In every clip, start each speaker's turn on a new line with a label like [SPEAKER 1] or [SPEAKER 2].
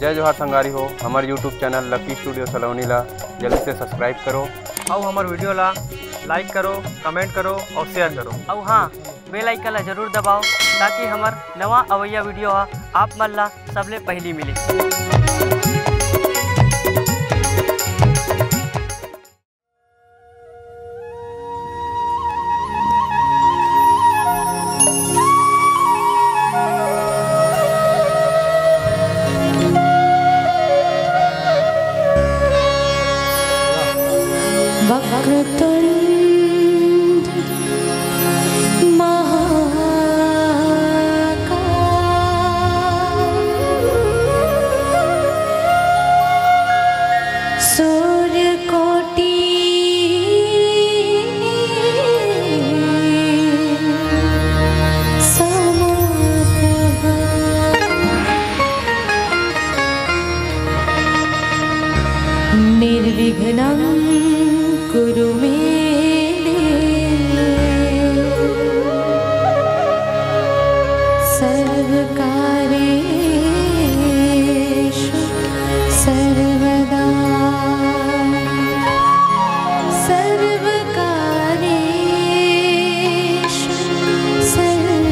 [SPEAKER 1] जय जोहार संगारी हो। हमारे यूट्यूब चैनल लकी स्टूडियो सलोनी ला जल्दी से सब्सक्राइब करो
[SPEAKER 2] और हमारे वीडियो ला लाइक करो, कमेंट करो और शेयर करो।
[SPEAKER 3] और हाँ, बेल आइकन ला जरूर दबाओ ताकि हमार नवा अवैया वीडियो आप मन ला सबले पहली मिले।
[SPEAKER 4] निर्विघ्नं कुरु मे सर्वकार्येषु सर्वदा सर्वकार्येषु सर्वदा।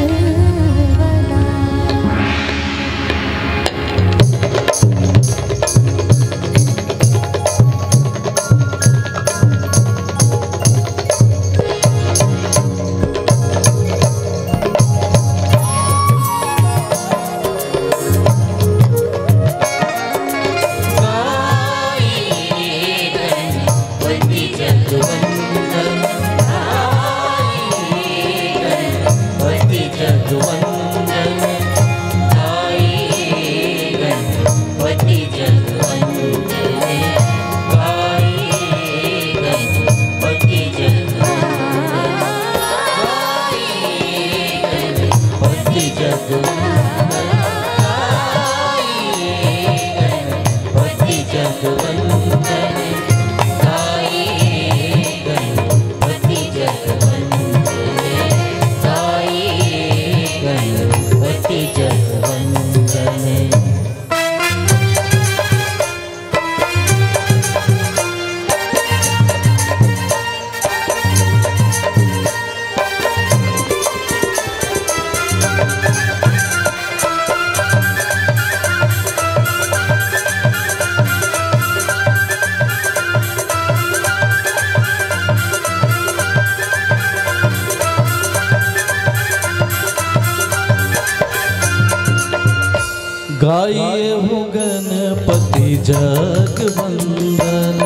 [SPEAKER 5] गाइए हो गणपति जगवंदन,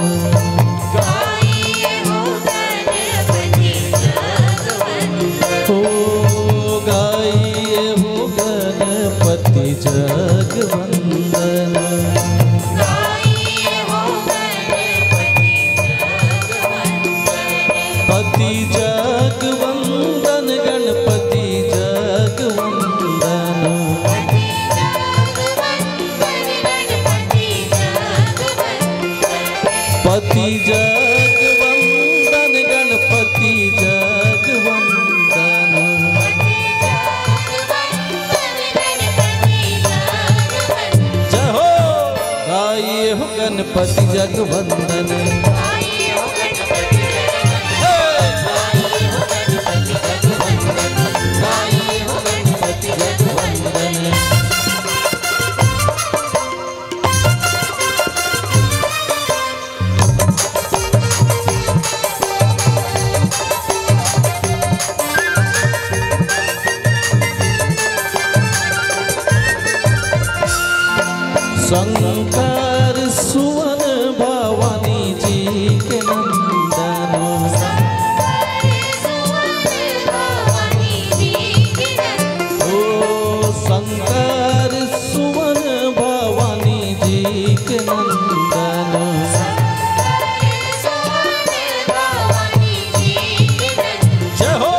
[SPEAKER 4] गाइए हो गणपति जगवंदन,
[SPEAKER 5] हो गाइए हो गणपति जगवंदन,
[SPEAKER 4] गाइए हो गणपति जगवंदन,
[SPEAKER 5] पति जगवंदन गणपति जगवंदन, पति जगवंदन गणपति जगवंदन। जय हो गाइए हो गणपति जगवंदन, शंकर सुवन भवानी जी के नंदन, ओ शंकर सुवन भवानी जी के नंदन, जय हो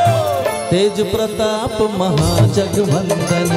[SPEAKER 5] तेज प्रताप महाजगवंदन,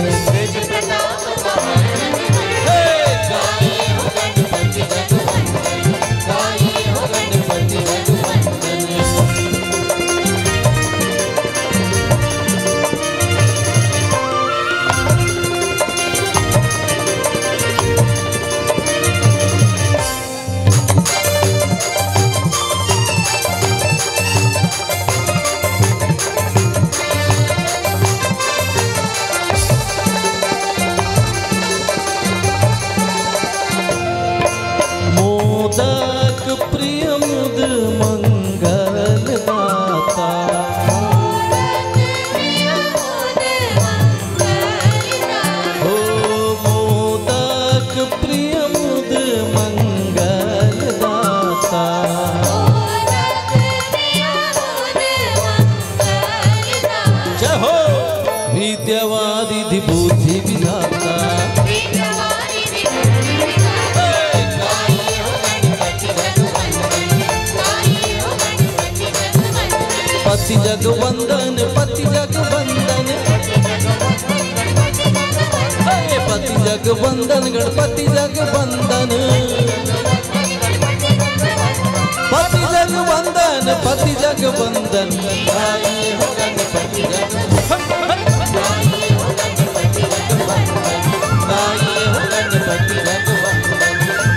[SPEAKER 5] रिधि बुद्धि विधाता। पति जगवंदन पति जगवंदन, पति जगवंदन गणपति जगवंदन, पति जगवंदन पति जगवंदन, गाइए हो गणपति जगवंदन, गाइए हो गणपति जगवंदन, गाइए हो गणपति जगवंदन,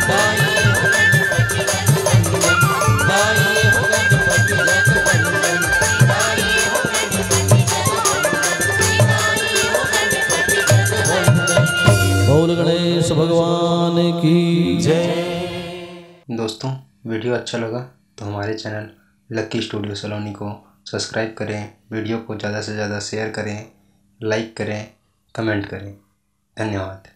[SPEAKER 5] गाइए हो गणपति जगवंदन, गाइए हो गणपति जगवंदन, गाइए हो गणपति जगवंदन। बोल गणेश भगवान की जय।
[SPEAKER 1] दोस्तों, वीडियो अच्छा लगा तो हमारे चैनल लकी स्टूडियो सलोनी को सब्सक्राइब करें, वीडियो को ज़्यादा से ज़्यादा शेयर करें, लाइक करें, कमेंट करें। धन्यवाद।